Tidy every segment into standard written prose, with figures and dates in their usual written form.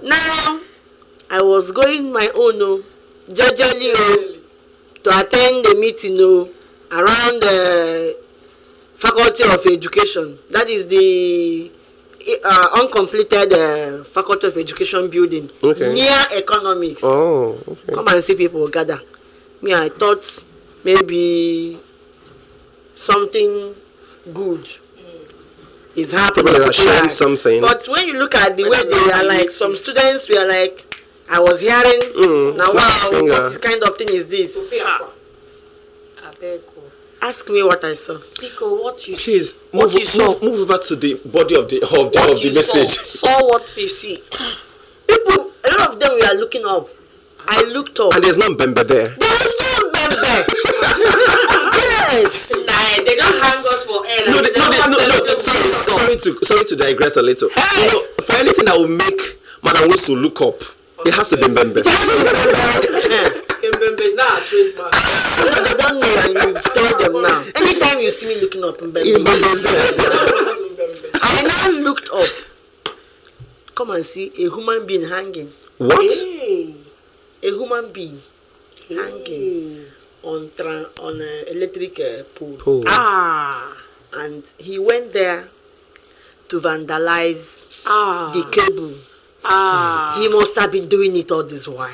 Now, I was going my own, jejely, to attend the meeting around the Faculty of Education. That is the uncompleted Faculty of Education building near Economics. Oh, okay. Come and see people gather. Me, I thought maybe something good is happening. They are sharing something. But when you look at the way they are like, some students were like, I was hearing, now wow, what kind of thing is this? Ask me what I saw. Pico, what you Please, see? Move over to the body of the message. Saw what you see. People, a lot of them were looking up. I looked up. And there's no Mbembe there. There is no Mbembe. Yes. Nah, they just hang us for air. No. Sorry to digress a little. Hey. For anything that will make Madam Wisu to look up, it has to be Mbembe. Mbembe is not a trademark. They don't know, and you tell them now. Anytime you see me looking up, Mbembe is there. I now looked up. Come and see a human being hanging. What? Hey. A human being hanging on an electric pole. And he went there to vandalize the cable. He must have been doing it all this while.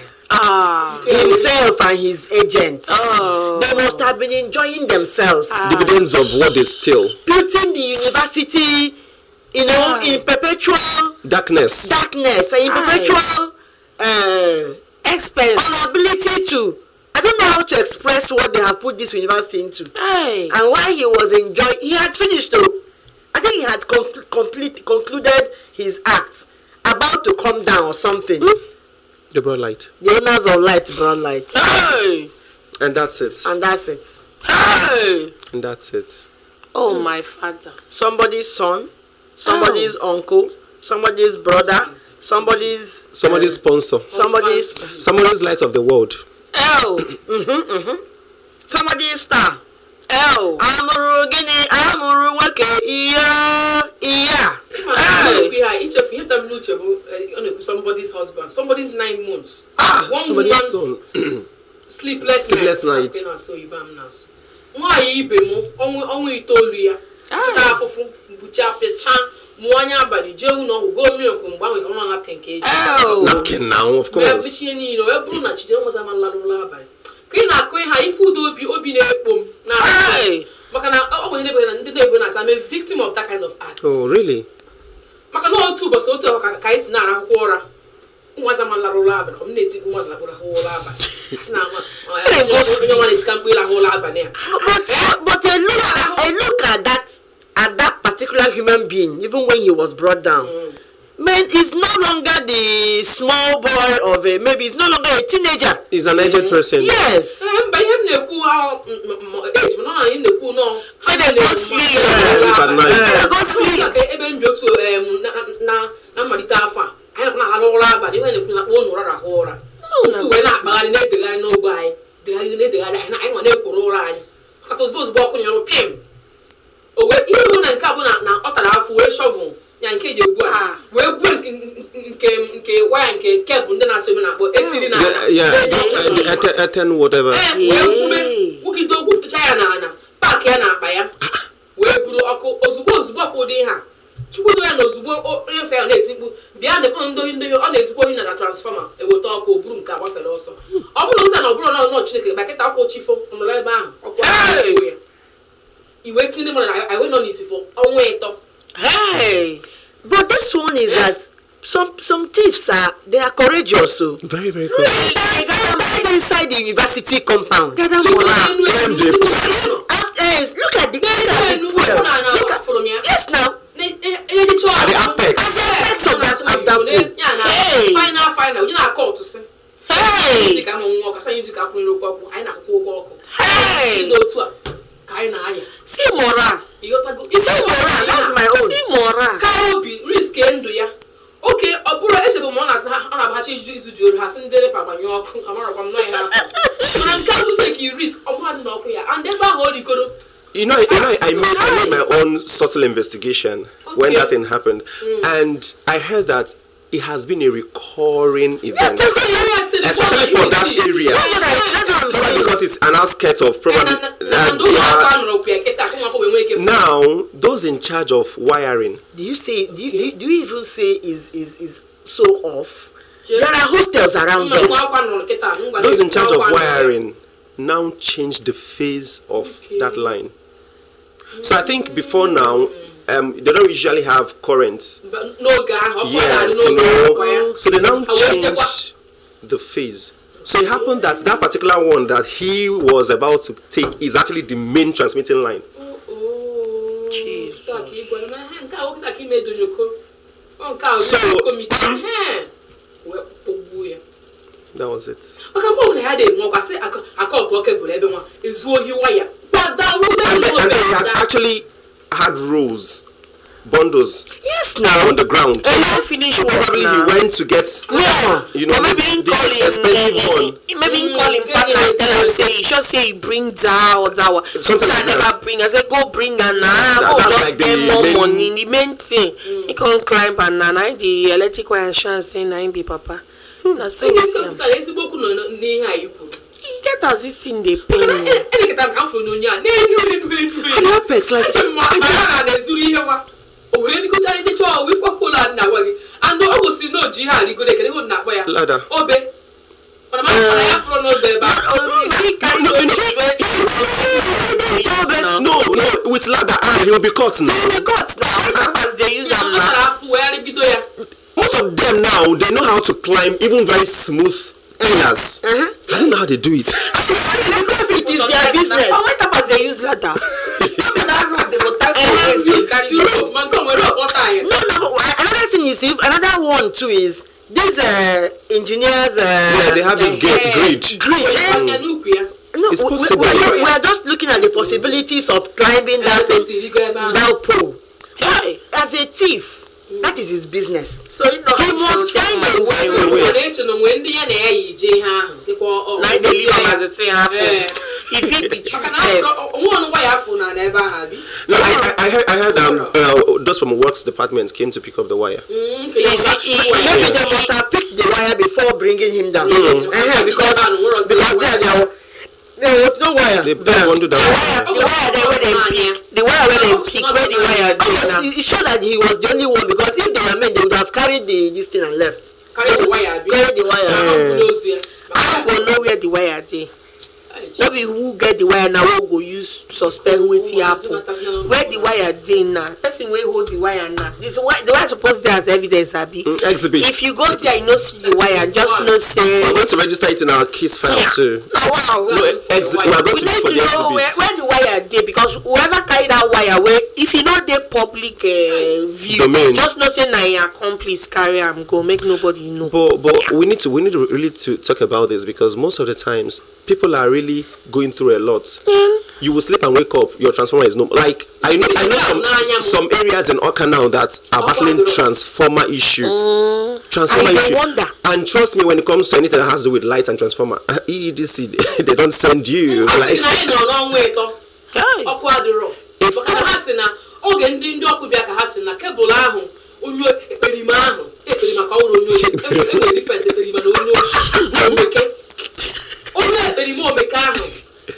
Himself and his agents. They must have been enjoying themselves. Dividends of what they steal. Putting the university, in perpetual Darkness. In perpetual expense. Unability to. I don't know how to express what they have put this university into. And while he was enjoying, he had finished though. I think he had concluded his act. About to come down or something. They brought light. The owners of light brought light. And that's it. And that's it. And that's it. Oh, my father. Somebody's son, somebody's uncle, somebody's brother, somebody's sponsor. Somebody's light of the world. Somebody's star. Amuru gini, amuru wake, iya. Each of you have to somebody's husband, somebody's 9 months. Somebody's son. Sleepless night. Why you be only told you? Napkin now, of course. I'm a victim of that kind of act. Oh, really? But I look at that particular human being, even when he was brought down. Man, he's no longer the small boy of maybe he's no longer a teenager. He's an aged person. Yes. Whatever. Hey, but this one is that some thieves they are courageous, so very, very courageous. They got inside the university compound. Look at the yes now. At the apex of that pool. Hey. Final. You know I call to say. Hey. See Mora. That's my own. See Mora. Karobi risk endo ya. Okay, opura eshebo mo na ha ha chi izu di ha sin dele papa nyo amara kwam no ya. Man can take risk omo adi na okuya and never hold ikodo. I made my own subtle investigation when that thing happened, and I heard that it has been a recurring event, especially for that area. Probably because it's an outskirt of probably. Now, those in charge of wiring. Do you even say is so off? There are hostels around there. Those in charge of wiring now change the phase of that line. So I think before now, they don't usually have current. No gas. Yes, no. So they now change the phase. So it happened that particular one that he was about to take is actually the main transmitting line. Jesus. So that was it. And they actually had rows, bundles. Yes, now on the ground. Finish so probably he went to get, you know, maybe the expensive one. Maybe call him partner and tell him say he should say he bring that. Something like never bring. I said go bring and now just like get more money. The main thing he can't climb and now the electrical insurance saying I be papa. That's so get as this thing they pay me. Apex like ladder. No, with ladder he will be caught now. As they use them now. Most of them now, they know how to climb even very smooth areas. I don't know how they do it. It is their business. Oh, what as they use ladder? Another thing is, another one too is these engineers. Yeah, they have this grid. No, we are just looking at the possibilities of climbing that pole. As a thief. That is his business. So he must find a way. If he be true, I heard those from works department came to pick up the wire. Maybe they must have picked the wire before bringing him down. Because there was no wire. They won't do that. The wire where they pick, where the wire did. It showed that he was the only one because if they were men, they would have carried this thing and left. Carry the wire. I don't know where the wire did. Maybe who get the wire now who go use suspect wetin happen. Where the wire dey now? Person wey hold the wire now. The wire supposed there as evidence abi. Exhibit. If you go there, you no see the wire. Just no say. We're going to register it in our case file too. Wow. No, we are going to look for the know exhibits. where the wire dey because whoever carry that wire, where if you know dey public view, domain. just no say na your accomplice carry am go make nobody know. But we need to really to talk about this because most of the times people are really going through a lot. You will sleep and wake up, your transformer is no like I know some areas in Oka now that are battling transformer issue. Transformer issue. Wonder. And trust me, when it comes to anything that has to do with light and transformer, EDC they don't send you like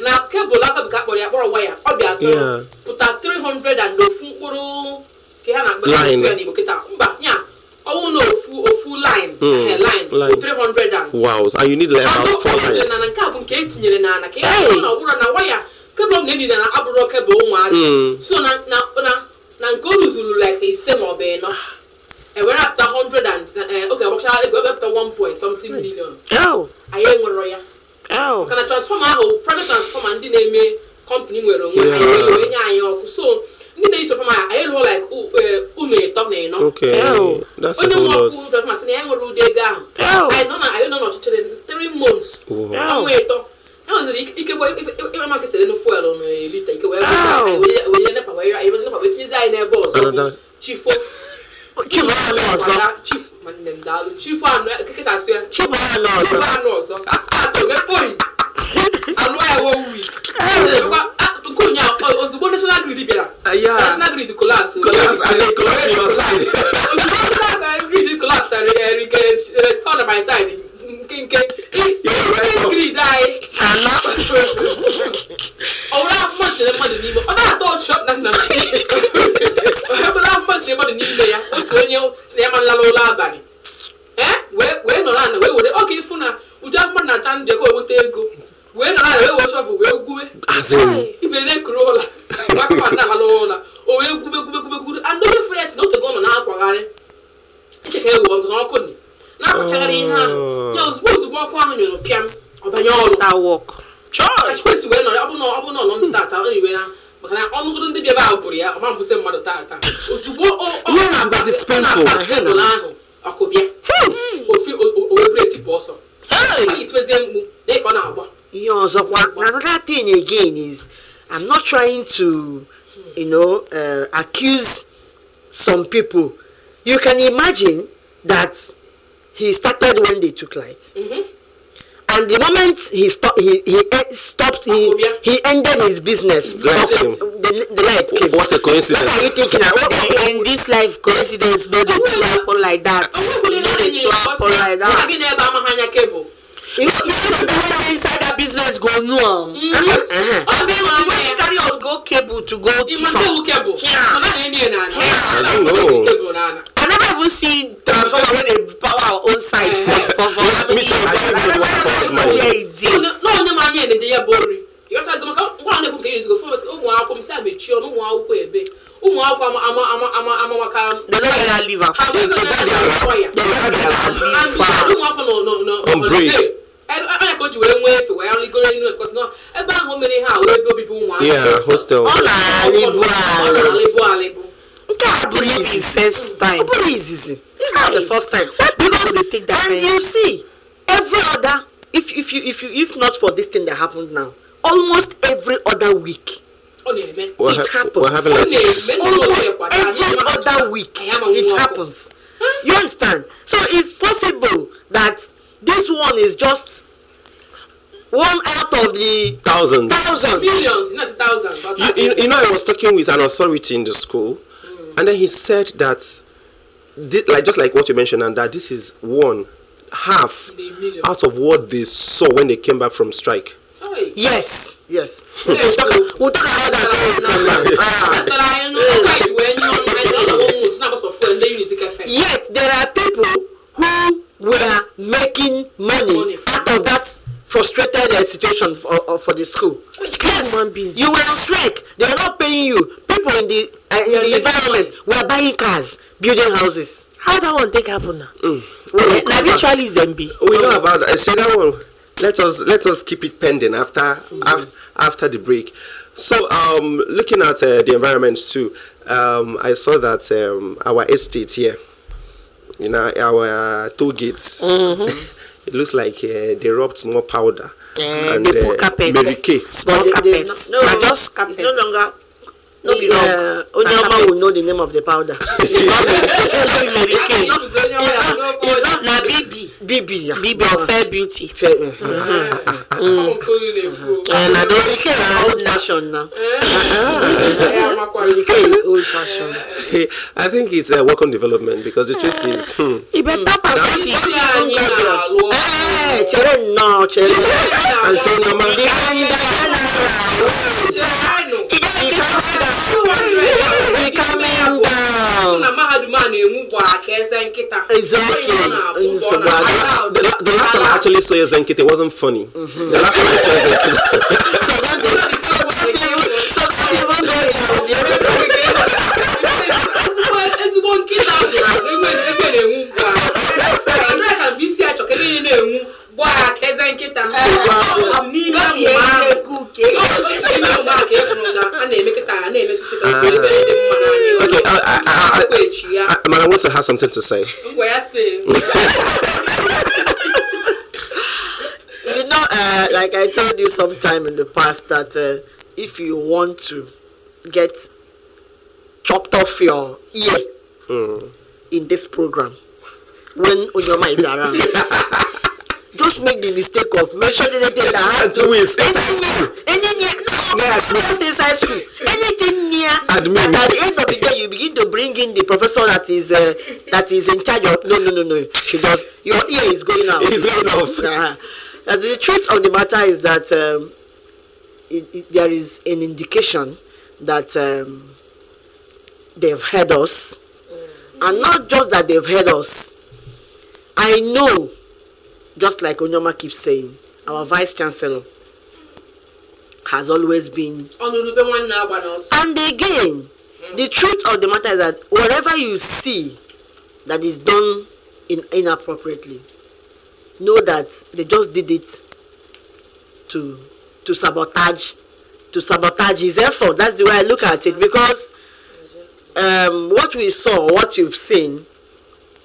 now cable like wire put 300 and full line line 300 and wow, and you need like about 4 lines. So na go lose like a same of no. And we're after 100 and okay, we're after 1 point something million. Oh, I ain't royal. Oh, can I transform our private transformer and name company where so you used to from I like no. Okay. Oh, that's a whole lot. I don't know 3 months. Wow. If I'm saying no fuel on a liter, chief chief collapse. restaurant by side. It's painful. Another thing again is, I'm not trying to, accuse some people. You can imagine that he started when they took light. And the moment he stopped, he ended his business. The light came. What's the coincidence? What are you thinking? In this life, coincidence, no, they happen like that. Inside that business go no. When you carry us go cable to go I don't know. I never even see transformer when they power our own side for Me too. I don't know what my hostel. First time. It's not the first time. Because they take that. And you see, every other, if not for this thing that happened now, almost every other week. It happens. What happened? Almost every other week it happens. You understand? So it's possible that this one is just one out of the thousands. Millions, not thousands. I was talking with an authority in the school, and then he said that, just like what you mentioned, and that this is half out of what they saw when they came back from strike. Yes. We'll talk about that. Yet there are people who were making money out of that frustrated situation for the school. Yes, you were on strike. They were not paying you. People in the environment were buying cars, building houses. How that one take happen now? Ritualism be. We know about that. I say that one. Let us keep it pending after the break. So looking at the environment too, I saw that our estate here, our toll gates, it looks like they rubbed more powder and they put carpets, small carpets. Just carpets. It's no longer. Onyama will know the name of the powder. BB of Fair Beauty. And I don't care old nation now. Old fashion. I think it's a work on development, because the truth is, the last time I actually saw Zenkit, it wasn't funny. The last time I saw Zenkit. Man, I want to have something to say. Like I told you sometime in the past, that if you want to get chopped off your ear in this program, when Onyoma is around, just make the mistake of mentioning anything that has to do with Just inside school. Anything near. And at the end of the day, you begin to bring in the professor that is in charge of. No. She does. Your ear is going out. It's going off. The truth of the matter is that there is an indication that they've heard us, and not just that they've heard us. I know, just like Onyoma keeps saying, our vice chancellor has always been. And again, the truth of the matter is that whatever you see that is done inappropriately, know that they just did it to sabotage his effort. That's the way I look at it, because what we saw, what you've seen,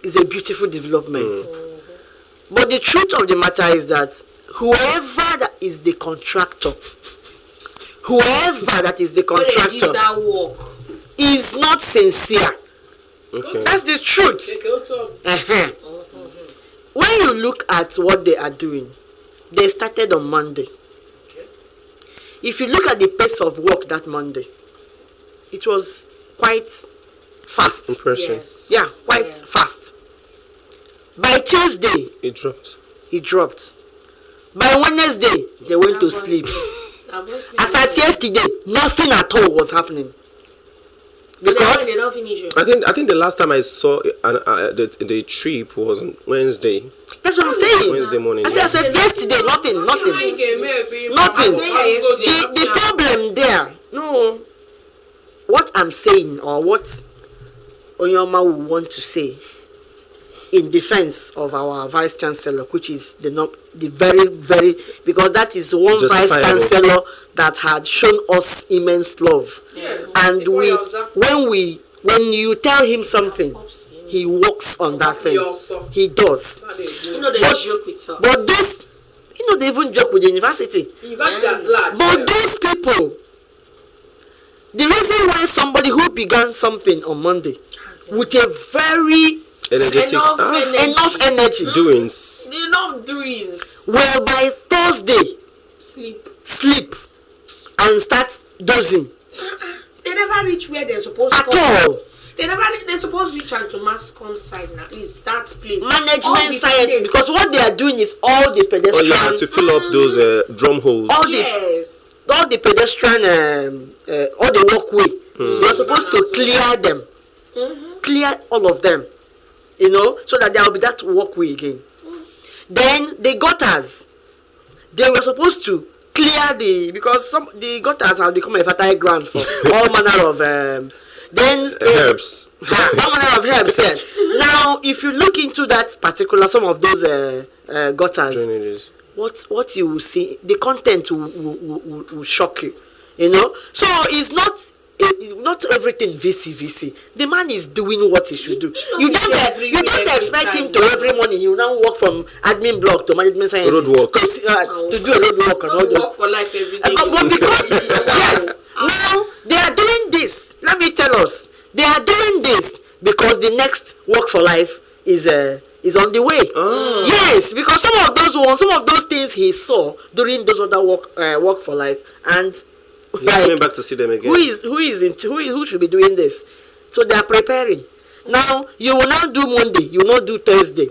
is a beautiful development. But the truth of the matter is that whoever that is the contractor, is not sincere. Okay. That's the truth. When you look at what they are doing, they started on Monday. If you look at the pace of work that Monday, it was quite fast. Impressive. Yes. Yeah, quite fast. By Tuesday, It dropped. it dropped. By Wednesday, they went to sleep. As at yesterday, nothing at all was happening. Because they don't finish it. I think the last time I saw the trip was on Wednesday. that's what I'm saying. Wednesday morning. I said yesterday, nothing. The problem there, no. What I'm saying, or what Onyoma will want to say in defense of our vice chancellor, which is the very, because that is one vice chancellor that had shown us immense love. Yes. And when you tell him something, he works on that thing. He does. You know, they joke with us. But this, they even joke with the university. University at large. But those people, the reason why somebody who began something on Monday with a very Energetic. enough energy, Doings. Enough doings. well, by Thursday, Sleep. and start dozing They never reach where they're supposed to at go. all. They're supposed to reach out to mass side now. Is that place? Management science, because what they are doing is all the Oh, pedestrian, yeah, to fill up those drum holes. all the pedestrian, all the walkway. They are supposed to clear them, clear all of them, so that there will be that walkway again. Then the gutters, they were supposed to clear because the gutters have become a fertile ground for all manner of Herbs. all manner of herbs. Yes. Now, if you look into that particular, some of those gutters, Drainages. what you will see, the content will shock you. So it's not everything VC. The man is doing what he should do. You don't expect him to every morning. He will now walk from admin block to management science Road work. to do a road work and all those. Work for life every day. But because yes, now they are doing this. Let me tell us, they are doing this because the next work for life is on the way. Yes, because some of those things he saw during those other work for life, and He's coming back to see them again. who should be doing this? So they are preparing. Now you will not do Monday, you will not do Thursday.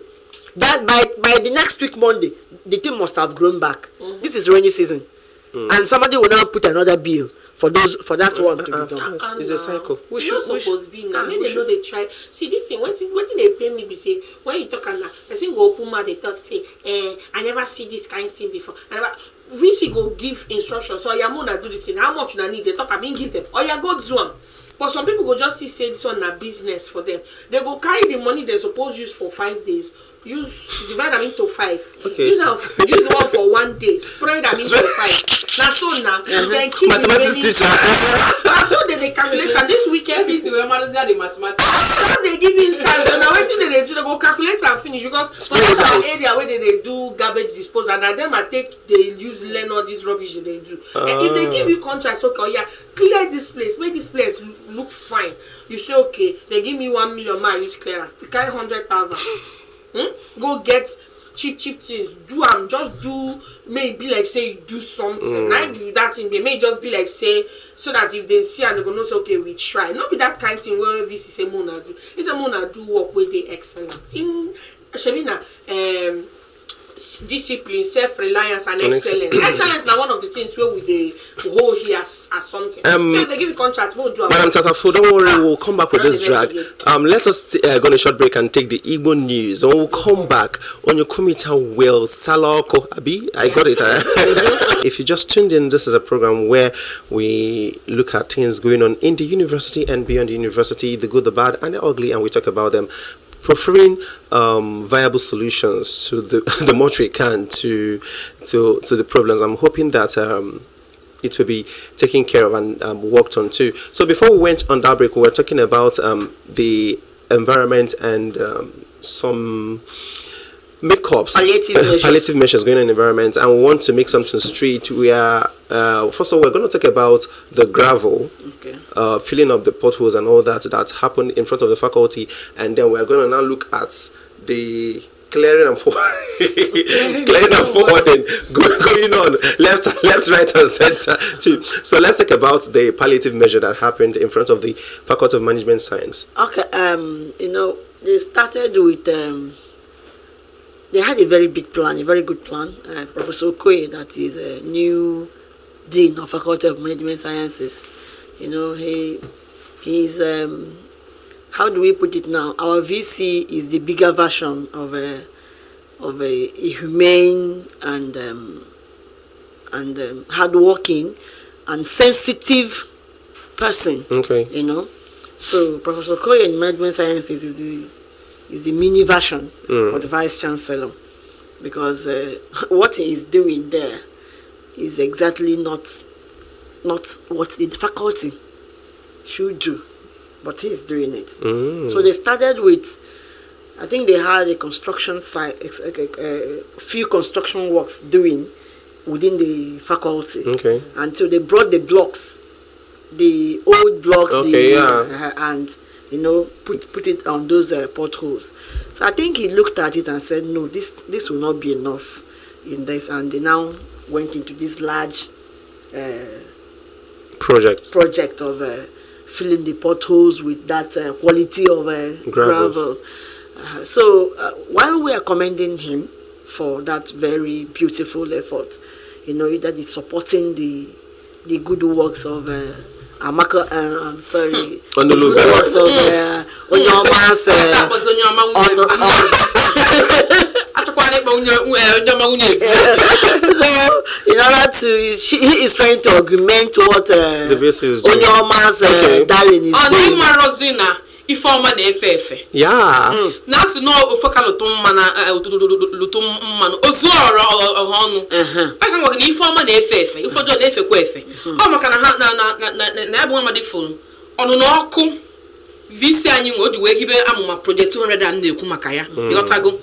That by the next week Monday, the thing must have grown back. This is rainy season, and somebody will now put another bill for that one to be done. It's a cycle. We should supposed to be now. When they know they try. See this thing. What they pay me be say when you talk and I think go open mouth they talk say, I never see this kind of thing before. VC go give instructions. So your mona do this thing. How much you need? They talk. I mean give them. Or you go do them. But some people go just say this one a business for them. They go carry the money they supposed use for 5 days. Divide them into 5. Okay. Use the one for 1 day. Spread them into 5. Now so now then keep Mathematics teacher. Now so they calculate and this weekend is where mothers are the mathematics. now they give instance. So now what they do, they go calculate and finish because for that area where they do garbage disposal and them they learn all this rubbish they do. And if they give you contracts, okay, clear this place, make this place look fine. You say okay, they give me 1 million, man, use clearer. You carry 100,000. Go get cheap things. Do just do, maybe like say you do something. Like that thing, they may just be like say, so that if they see and they go know, so okay, we try. Not be that kind of thing where VC say Mona do. It's a Mona do work where they excellent. In Shabina, discipline, self-reliance, and excellence. Excellence is one of the things where we hold here as something. So if they give you contract, we'll do it. Madam Tatafu, don't worry, we'll come back with this drag. Let us go on a short break and take the Igbo news. And we'll come back. Onyokometer will Saloko Abi. I got it. If you just tuned in, this is a program where we look at things going on in the university and beyond the university, the good, the bad, and the ugly, and we talk about them, preferring viable solutions to the much we can to the problems. I'm hoping that it will be taken care of and worked on too. So before we went on that break, we were talking about the environment and some makeups, palliative measures going on in the environment, and we want to make something street. We are first of all, we're going to talk about the gravel, filling up the potholes and all that happened in front of the faculty, and then we're going to now look at the clearing and forwarding going on left, right, and center too. So let's talk about the palliative measure that happened in front of the Faculty of Management Science. Okay, they started with they had a very big plan, a very good plan. Professor Okoye, that is a new dean of Faculty of Management Sciences, he's how do we put it now? Our VC is the bigger version of a humane and hardworking and sensitive person. Okay. So Professor Okoye in Management Sciences is the mini version of the Vice Chancellor, because what he is doing there is exactly not what the faculty should do, but he is doing it. So they started with, I think they had a construction site, a few construction works doing within the faculty. Okay. Until they brought the blocks, the old blocks, and put it on those potholes. So I think he looked at it and said, no, this will not be enough in this, and they now went into this large project of filling the potholes with that quality of gravel. So while we are commending him for that very beautiful effort, that is supporting the good works of Amaka, I'm sorry, the good works of Onyoma's so in order to, he is trying to augment what Onyoma's darling is doing. Ifeoma na-efe. Yeah. Na-asị na ofoka lutum mmanụ ozu ọnụ. Aka ngwa na Ifeoma na-efe Ifeọjọọ na-efekwa efe. Ọ maka na ha na ya bụ nwa fon ọnụ n'ọkụ VC anyị nwe o ji wee hibe amụma project 200 a na-ekwu maka ya. Ịghọtago?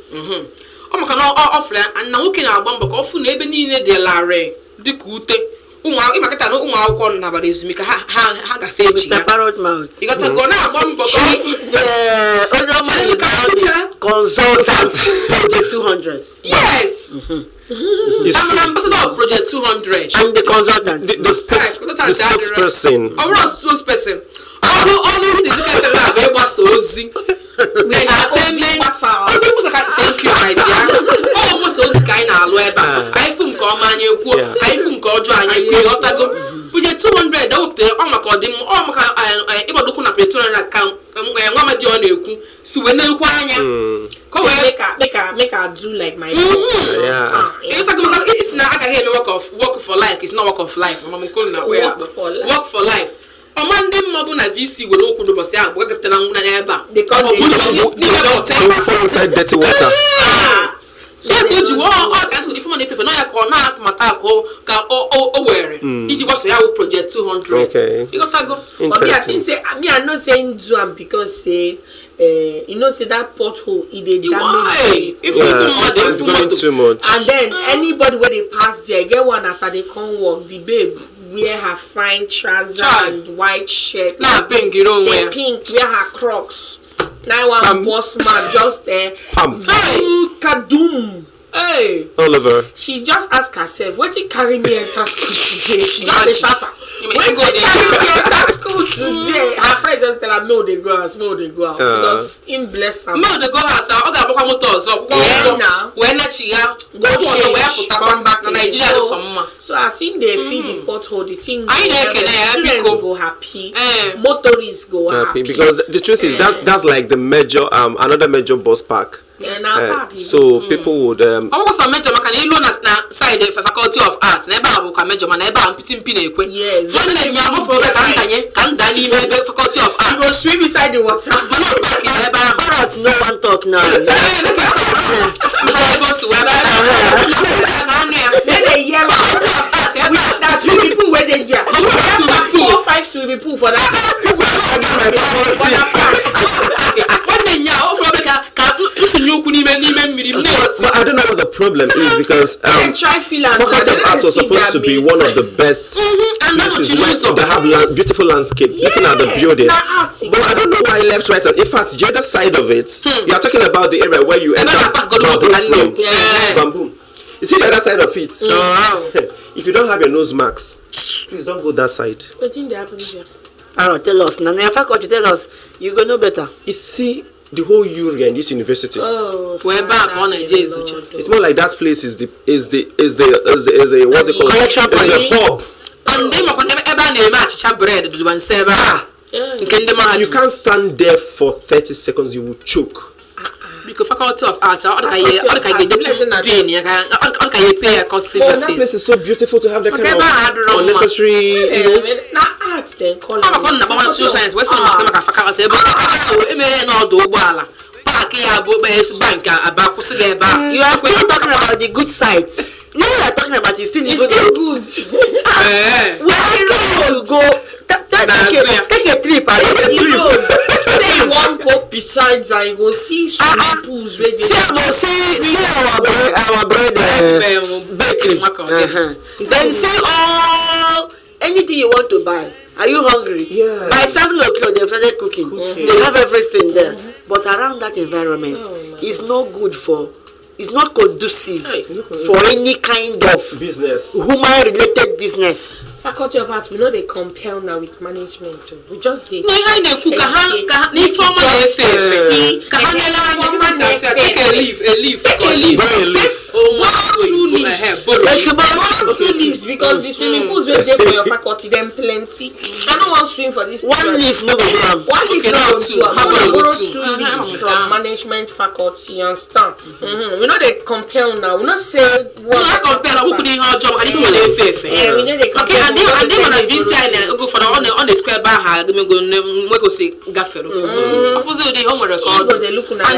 Ọ maka na ọ fụrụ na nwoke na-agba mbọ ka ọ fụ na ebe niile dị larịị dịka ute. Ịmakịta na ụmụ akwụkwọ n'abalị ezumike ha gafe echi ya. Ịghọtago na-agba mbọ ka consultant project 200. Yes. I'm an ambassador of project 200. I'm the consultant. The spokesperson. I'm not a spokesperson. All the we are attending. Thank you, my dear. Almost those kind of web. I think I think project 200 that up there. Oh my God, if I look on a petrol account, Mama John, so when you make her do like my it's not I hear work for life. It's not work of life. Work for life. Monday mobu na VC will open the boss out. Work after na eba. Because inside dirty water. So good you all cancel the phone if no ya call na mata ko ka o were. Iji was ya project 200. Okay. You got to go. But me I think say me I not saying do am because say say that pothole it dey damage. If you too much. And then anybody where they pass there get one as they come walk the babe wear her fine trousers and white shirt. Nah, pink you don't wear. Pink wear her Crocs. Now one boss man just kadum. Hey. Oliver. She just asked herself, what did carry me enter school today? She just the shatter. When What did carry me enter school today? Her friend just tell her, no, they go house, no, they go house. Because him bless her. No, they go house. I got a motor. So when she come back to Nigeria, so I seen they feed the pothole, the thing. Students go happy, motorists go happy. Because the truth is that's like the major another major bus park. So people would also major can loan us now side the faculty of arts. Never will come major man, never am pitting pin. Yes. One day you have for the faculty of arts. You go swim beside the water. No one talk now. That's swimming pool where they are. 4-5 swimming pool for that. But I don't know what the problem is because Faculty of Arts was supposed to be one of the best places where they have beautiful landscape, looking at the building. But I don't know why left, right, and in fact, the other side of it, you are talking about the area where you enter bamboo. You see the other side of it. If you don't have your nose marks, please don't go that side. What thing they happen here? I don't tell us. Now, faculty tell us. You go know better. You see the whole area in this university. We're back on a Jesus. It's more like that place is the what's it called? Collection point. It's a hub. And they ever name match bread to one server. You can't stand there for 30 seconds, you will choke. Because Faculty of Arts, that place is so beautiful to have that kind of unnecessary, arts then call it. You are still talking about the good sides. No, you are talking about the still good. Where you go? Take a trip. Say you want go besides and you go see swimming pools where see our bread bakery. Then say anything you want to buy. Are you hungry? Yeah. By 7 o'clock they've started cooking. They have everything there. But around that environment, it's not good for. It's not conducive for any kind of business, human-related business. Faculty of Arts, we know they compel now with management too. We just did. No, I know. Take a leave. Two leaves because the swimming pools were there for your faculty, then plenty. I don't want to swim for this. One leaf, no problem. One leaf, no two. How about borrow 2 leaves from management, faculty, and staff? We know they compel now. We not say one. We not compel. Who couldn't have job? I didn't want to fair. We know they compel. And then when I visit and go for on the square bar, I go say gaffero. Of course, they home record. And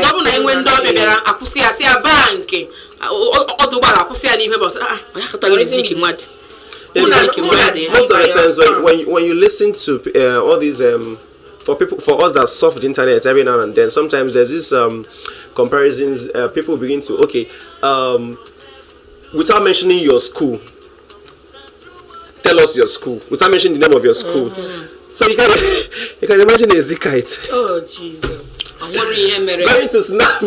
then when baby, I could see a bank. Most of the times when you listen to all these for us that surf the internet every now and then, sometimes there's this comparisons. People begin to without mentioning your school, tell us your school without mentioning the name of your school. So you can imagine a Zikite. Oh Jesus! I'm worrying. Going to snap.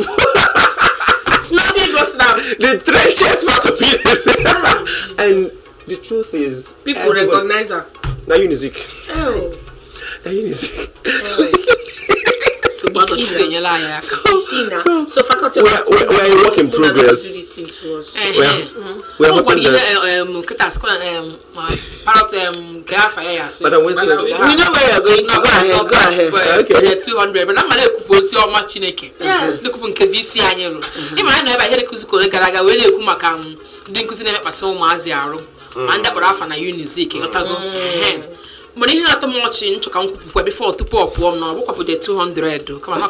Snapping was now. The trenches must be and the truth is, people recognize her. Now Unizik. Oh. Now Unizik. So faculty we're a work in progress. We're hoping but we know where you're going. Go ahead. Okay. 200, but I'm going to post your match in a cake. Look up in KVC annual. You might never hear the Kusuko Garaga when you come account. Didn't Kusin at so Maziaro. And that Rafa and Unizik. Money had to much in to come before to pop one or walk up with the 200. Come on, you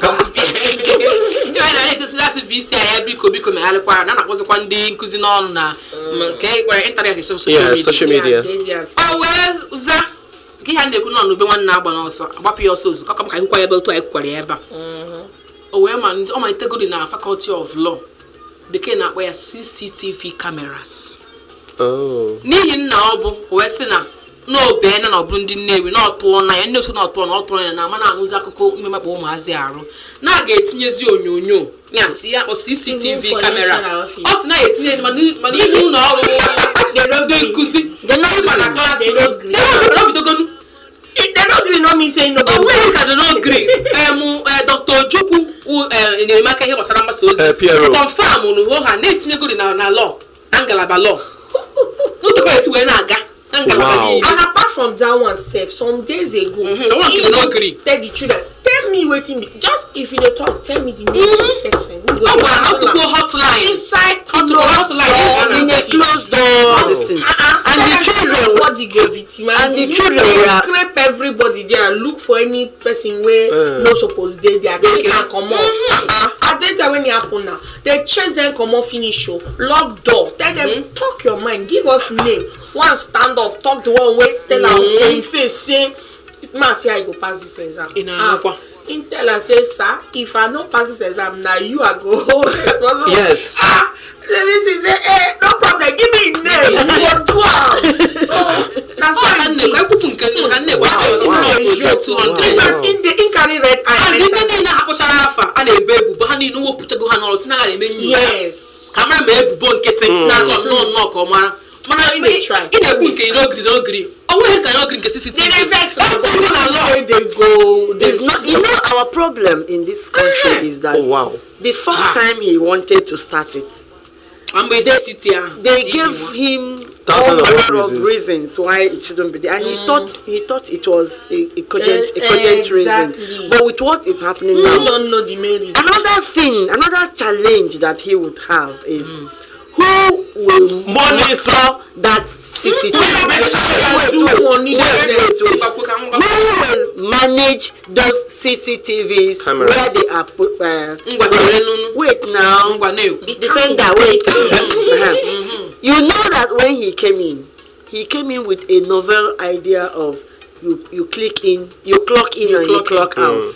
know, that's a VC. I become Aliqua, and I was one day cousin on okay, where internet is social media. Oh, where's that? Gihan de Kunon will be one now, but also about your souls. Come able to equally ever. Oh, well, man, oh, my take good in our faculty of law became up where CCTV cameras. Oh, Needing now, Western. no be na ọbụrụ ndị Nnewi na ọtụọ na ya nne so na ọtụọ na ọtụọ ya na mana anụzi akụkọ imemekpa ụmụazị arụ na ga-etinyezi onyonyo ya si ya CCTV kamera ọ si na etinye mana ihe ụlọ ọrụ ndị nkụzi na klasị they don't really know me saying no. Oh, where can they not agree? Dr. Ojukwu na-emeka ihe gbasara mgbasa ozi confirm no ha na-etinye go na law ngalaba law n'ụtụkọ esi wee na-aga ngalaba and apart from that one sef some days ago he no agree tell the children tell me wetin be just if you dey talk tell me the name of the person who go how to go hotline inside hotline in a closed door and the children body go victimize and the children will scrape everybody there and look for any person wey no suppose dey there chase am comot at that time when e happen now they chase them comot finish o lock door tell them talk your mind give us name one stand up talk the one wey tell am in face say ma say I go pass this exam him tell am say sir if I no pass this exam na you I go hold responsible. Yes. The minister say hey no problem give me him name we go do am so na so in carry red eye yes camera ma ebubo nkịtị na nọ ka ọ mara mana ị na-ekwu nke n'ogiri onwe ka n'ogiri nke CCTV there's not our problem in this country is that the first time he wanted to start it they gave him all of reasons why it shouldn't be there and he thought it was a cogent reason but with what is happening now don't know the main reason. Another challenge that he would have is who will monitor that CCTV? Who will manage those CCTVs where they are put? Wait now, defender, wait. You know that when he came in with a novel idea of you click in, you clock in and you clock out.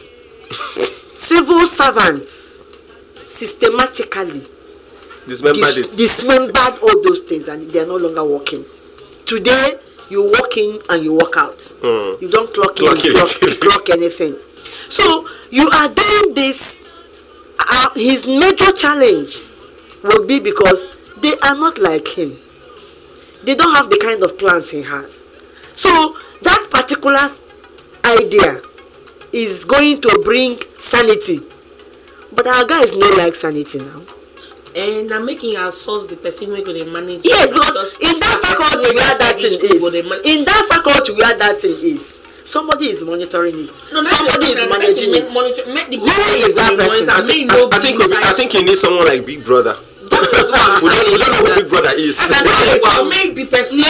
Civil servants systematically dismembered all those things and they are no longer working. Today, you walk in and you walk out. You don't clock in, clock anything. So, you are doing this. His major challenge will be because they are not like him. They don't have the kind of plans he has. So, that particular idea is going to bring sanity. But our guys don't like sanity now. And I'm making our source the person who going to manage. Yes, because in that faculty where that thing is, somebody is monitoring it. No, somebody is managing it. Who is that person? I think you need someone like Big Brother. That is what we don't know who Big Brother is. Make the person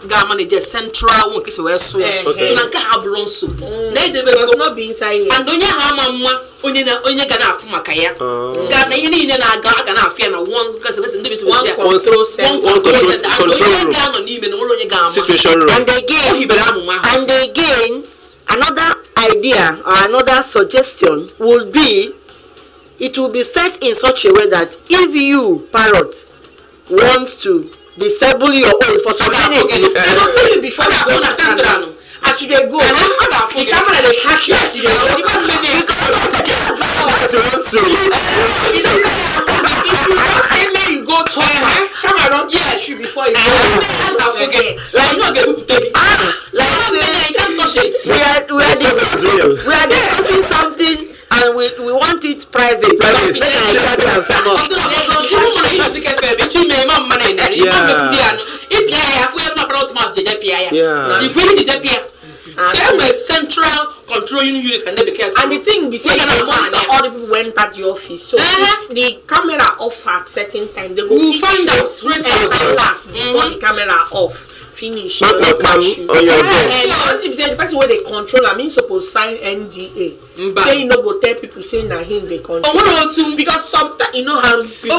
ga manager central one kese we so so na nka ha bro nso na edebe ko no be inside here and onye ha mama onye ga na afu maka ya ga na ihe niile na aga na afia na one kese ndị bi so one control ga no n'ime na onye ga ama situation room and again another idea or another suggestion would be it will be set in such a way that if you parrot wants to disable your own for some minutes. I don't see you before you go to Central. As you go, the camera they catch you as you go. If you go to camera don't catch you before you go. Like not get to take it. Like you can't touch it. We are discussing something. And we want it private. Central controlling unit can never care. And the thing be saying all the people went at the office. So if the camera off at certain time, they will find out straight before the camera off. Finish on your the person where they control I mean supposed sign NDA say you no go tell people saying that him they control because sometimes you know how people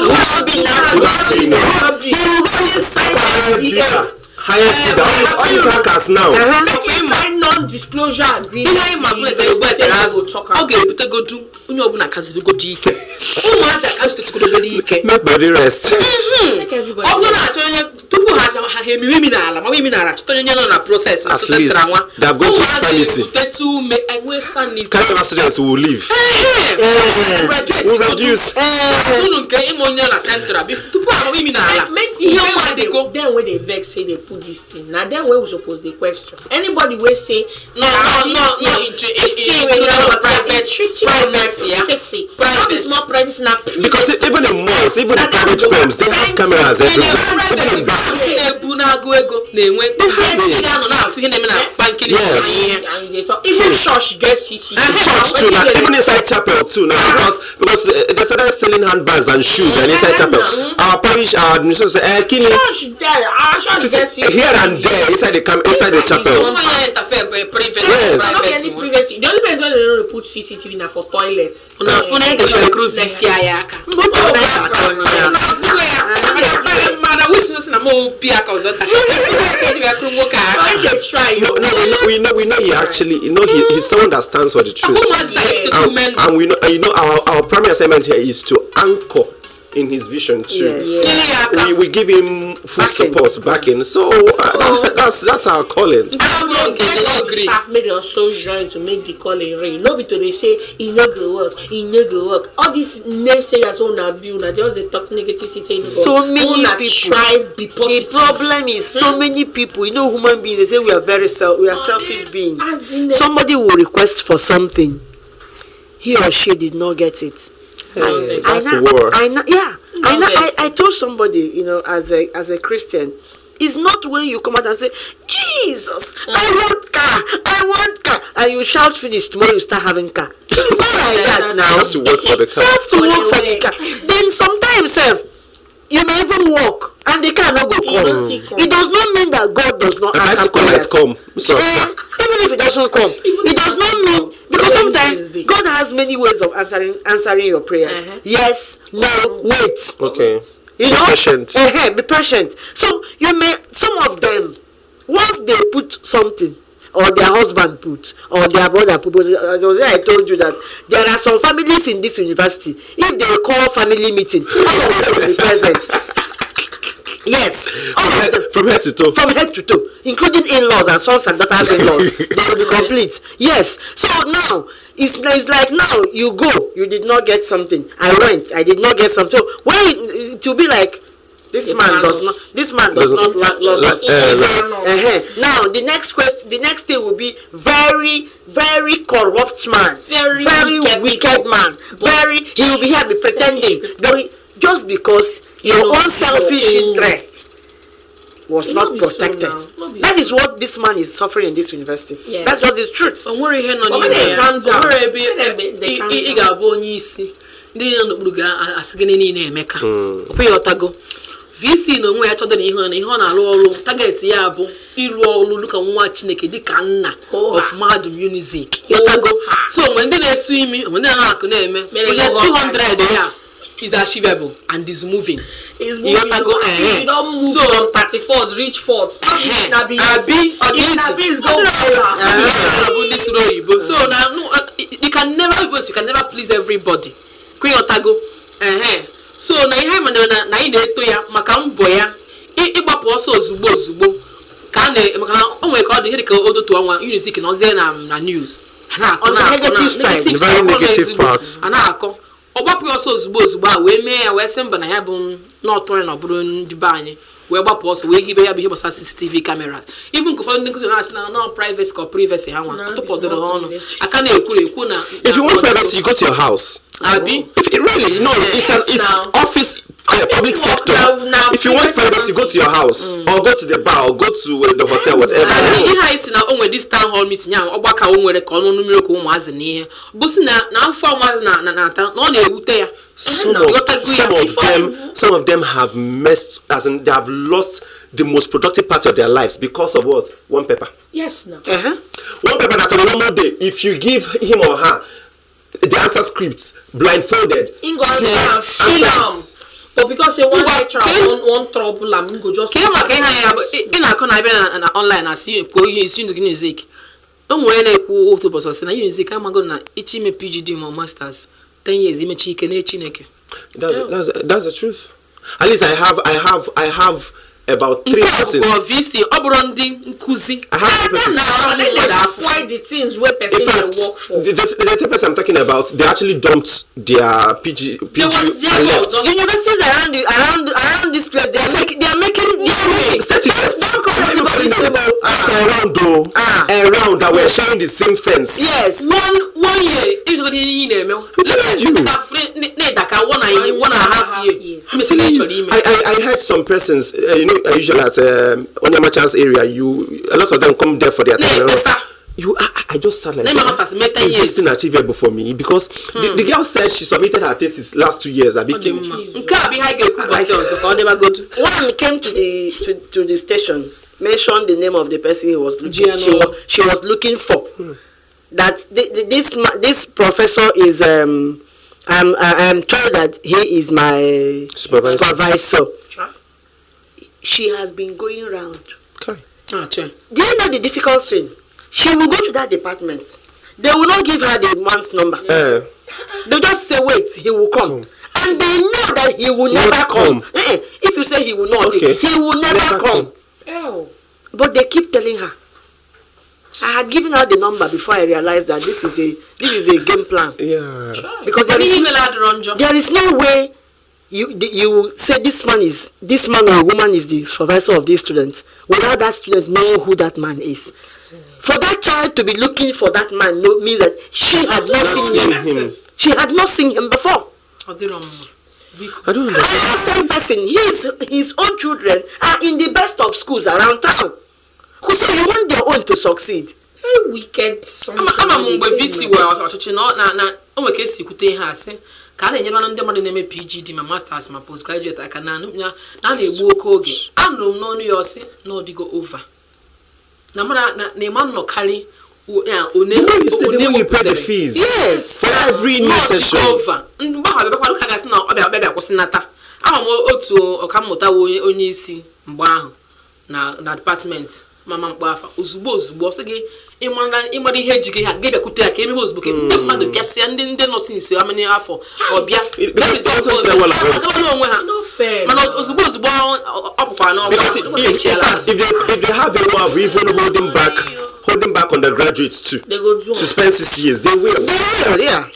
highest bidder all you bankers now sign non non-disclosure agreement. Ihe anyị ma bụla ebe azụ ọ ga-ebutegodu onye ọbụla kazirigodo ike ụmụazị akazitegodobere ike body rest. ọ bụrụ na achọrọ onye tupu ha emime imi n'ala ma imi n'ala chọta onye nọ na proses na sosentra nwa ụmụazị ebutetu ume enwe sanity kind of students will leave. Will reduce. Unu nke ịmụ onye na sentra tupu ama imi n'ala ihe ọma adịgo. Then when they vex say they put this thing, now then when we suppose they question anybody will say no privacy. Privacy more privacy now. Because even in malls, even in private firms, they have cameras everywhere. Even church gets CCTV. Church too, now, even inside chapel too now, because they started selling handbags and shoes and inside chapel. Our parish, our administration say, our church gets here and there inside the chapel. Yes. Privacy. The only place where they don't put CCTV now for toilets. We know he actually, he's someone that stands for the truth. And we know, our primary assignment here is to anchor in his vision too. Yes. We give him full support, backing. So that's our calling. Staff made us so joined to make the calling ring. Nobody they say he no go work. All these naysayers who na build, na just they talk negative. Say so many people. Try be positive. The problem is so many people. Human beings. They say we are selfish beings. Somebody will request for something, he or she did not get it. I told somebody, as a Christian, it's not when you come out and say, Jesus, I want car, and you shout finish, tomorrow you start having car. It's not like that now. You have to work for the car. You have to work for the car. Then sometimes, you may even walk, and the car not go come. It does not mean that God does not answer prayers. Even if it doesn't come, it does not mean, because sometimes God has many ways of answering your prayers. Yes, no, wait. Okay. Be patient. Be patient. So some of them, once they put something, or their husband put, or their brother put, as I told you that there are some families in this university, if they call family meeting, all of them will be present. Yes, from head to toe. From head to toe, including in-laws and sons and daughters in-laws. They will be complete. Yes. So now it's like now you go, you did not get something. I went, I did not get something. So when it will be like this man does not love us. Now the next thing will be very, very corrupt man, very wicked man. He will be here be pretending, just because your own selfish interest was not protected. That is what this man is suffering in this university. Yes. That's just the truth. VC no nwe ya chọdọ na ihe ọ na-arụ ọrụ target ya bụ ịrụ ọrụ luka nwa Chineke dịka nna of Mahadum Music. So when ndị na-esu imi, when ndị na-akụ na-eme, 200 ya is achievable and is moving. It's moving. You don't move from 34th, reach 4th. So now, you can never please everybody. So na ihe na ị na-eto ya maka mbọ ya ịgbapụ ọsọ ozugbo ka maka o nwere ka ọ dị ihe dịka odotu ọnwa Unizik na ozie na news negative part na-akọ ọ gbapụ ọsọ ozugbo a wee mee ya wee sị mba na ya bụ n'ọtọ na ọ bụrụ ndị be anyị wee gbapụ ọsọ wee hibe ya bụ ihe gbasara CCTV cameras even nke ụfọdụ ndị nkụzi na-asị na privacy ka privacy ha nwa tụpọdoro ha ọnụ aka na-ekwu na if you want privacy you go to your house. If it really, it's office, public sector. If you want privacy, go to your house or go to the bar or go to the hotel, whatever. Ihe anyị si na o nwere this town hall meeting ya ọgbaka o nwere ka ọnụ numero ka ụmụazị na ihe gosi na afọ ụmụazị na ata na ọ na-ewute ya. Some of them have messed, as in they have lost the most productive part of their lives because of what? One paper. Yes, no. One paper that on a normal day, if you give him or her the answer scripts blindfolded. But because you want one trouble, I'm go just. Online as you go use music. Onwe na-ekwu otu ụbọchị sị na Unizik amago na ichi ime PGD ma masters 10 years imechi ike na Chineke. That's the truth. At least I have about 3 persons. VC, ndị nkuzi. I have 3 persons. Why the things where person work for? The 3 persons I'm talking about, they actually dumped their PG and left. Universities around this place, they are making around that we're sharing the same fence. Yes. 1 year. It's going to I heard some persons, usually at Onyokometer's area, a lot of them come there for their time. I just sat like, is this thing achievable for me? Because the girl said she submitted her thesis last 2 years. I became. One came to the station, mentioned the name of the person he was looking. She was looking for. That this professor is. I'm told that he is my supervisor. She has been going around. Okay. Do you know the difficult thing? She will go to that department. They will not give her the man's number. They just say, wait, he will come. And they know that he will never come. If you say he will not, he will never come. But they keep telling her. I had given her the number before I realized that this is a game plan. Yeah. Because there is no way you say this man or woman is the supervisor of this student without that student knowing who that man is. For that child to be looking for that man means that she has not seen him. She had not seen him before. I don't understand. His own children are in the best of schools around town. So you want their own to succeed. Very wicked. VC ka a na-enyere ọnụ ndị mmadụ na-eme PGD ma masters ma postgraduate aka na-egbu oke oge anụrụ m n'ọnụ ya ọsị na ọdịgo over na ịma nnọkarị you pay the fees. Yes. For every new session. Over. Mgbe ahụ abịakwa ka gasị na ọbịa kwụsịnata ama m otu ọkammụta onye isi mgbe ahụ na department mama mkpọ afa ozugbo sị gị ịmara ihe eji gị ha ga-abịakwute ya ka emebe ozugbo ka ndị mmadụ bịasịa ndị nọọsụ nsi amịnị afọ ọbịa onwe ha mana ozugbo ọ pụkwara n'ọgwụ. If they have a way of even holding back on the graduates too to spend 6 years, they will. Yeah.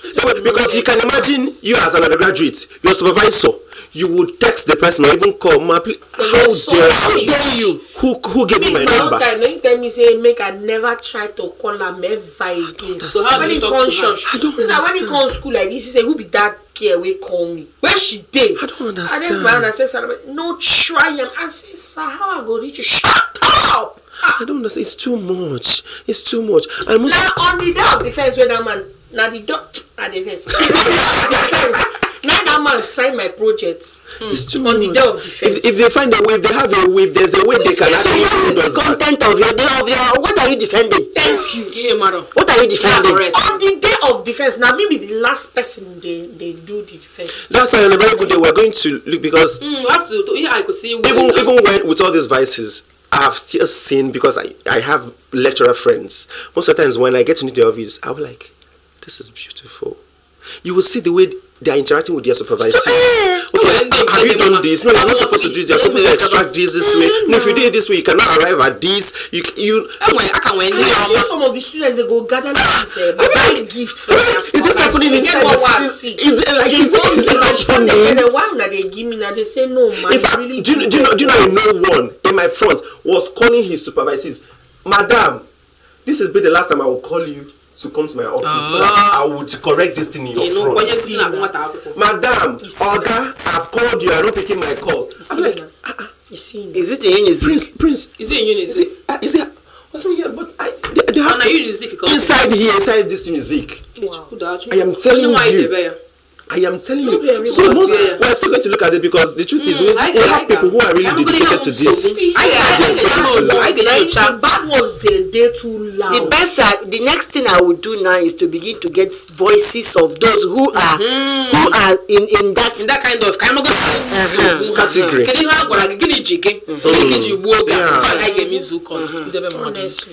Because you can imagine you as an undergraduate, your supervisor, you would text the person or even call. How dare you? Who gave you my number? Don't tell me say make I never try to call him ever again. So how when he conscious? When he come school like this, he say who be that girl we call me? Where she dey? I don't understand. And then I say no try him. I say sir, how I go reach you? Shut up! I don't understand. It's too much. And now on the day of defense, when that man, now the defense. Now that man sign my project it's too on much. the day of defense. If they find a way, if they have a way, if there's a way they can actually do the content of your what are you defending? Thank you. Yeah, madam. What are you defending? On the day of defense, now maybe the last person they do the defense. That's why on a very good day we're going to look because I could see even when with all these vices, I've still seen because I have lecturer friends. Most of the times when I get into the office, I'll be like, this is beautiful. You will see the way they are interacting with their supervisor. Have you done this? No, you're not supposed to do this. You're supposed to extract this way. No, if you do it this way, you cannot arrive at this. You. Some of the students they go gather buy gift for them. Is this happening inside the school? Is it happening? Why not they give me now? They say no, man. In fact, do you know one in my front was calling his supervisors, Madam, this has been the last time I will call you to come to my office so I would correct this thing in your front. Madam, Oga, I've called you, I'm not picking my calls. I'm like, is it a Unizik? Prince, is it a Unizik? Is it? What's here? But they have inside this Unizik. Wow. I am telling you. So we're still going to look at it because the truth is we have people who are really dedicated to this. That was the day too loud. The next thing I would do now is to begin to get voices of those who are in that kind of category. Kedu ihe a gwara gị gịnị ji gị? Gịnị ji gbuo oge a? Ọ ga ga-eme izu ụka ọzọ tupu debe mmadụ nso.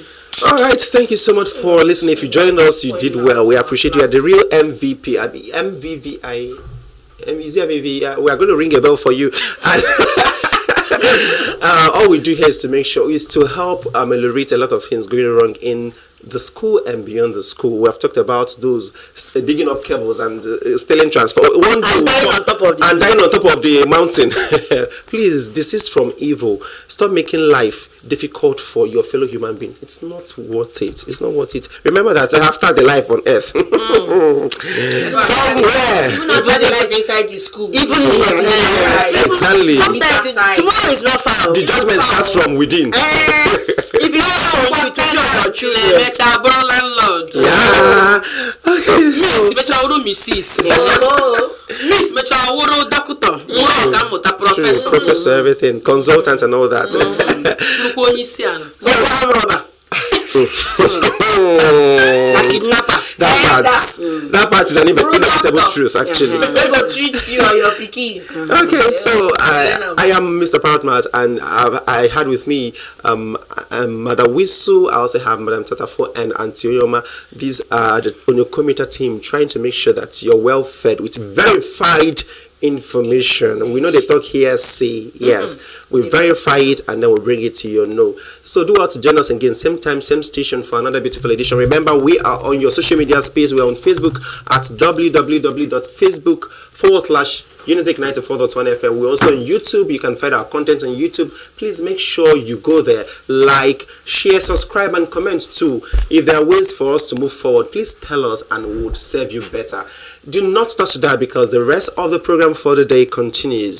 All right, thank you so much for listening. If you joined us, you did well. We appreciate you. Are the real MVP. MVVI. We are going to ring a bell for you. All we do here is to make sure is to help ameliorate a lot of things going wrong in the school and beyond the school. We have talked about those digging up cables and stealing transport. One day dying on top of the mountain. Please desist from evil. Stop making life difficult for your fellow human being. It's not worth it. It's not worth it. Remember that after the life on earth, somewhere, even after the life inside the school, even exactly. Sometimes tomorrow is not far. The judgment starts from within. If you don't want to do your children, landlord. Yeah. Okay. So. Miss Doctor, Professor, everything, consultant, and all that. That part is an inevitable truth, actually. They go treat you or your picky. Okay, so I am Mr. Paratmat, and I had with me Madam Wisu. I also have Madam Tatafo and Auntie Oyoma. These are the Onyokometer team trying to make sure that you're well fed with verified information. We know they talk here, say yes. We verify it and then we bring it to your know. So do out to join us again, same time, same station for another beautiful edition. Remember, we are on your social media space. We're on Facebook at www.facebook.com/Unizik94.1 FM. We're also on YouTube. You can find our content on YouTube. Please make sure you go there, like, share, subscribe, and comment too. If there are ways for us to move forward, please tell us and we would serve you better. Do not touch that because the rest of the program for the day continues.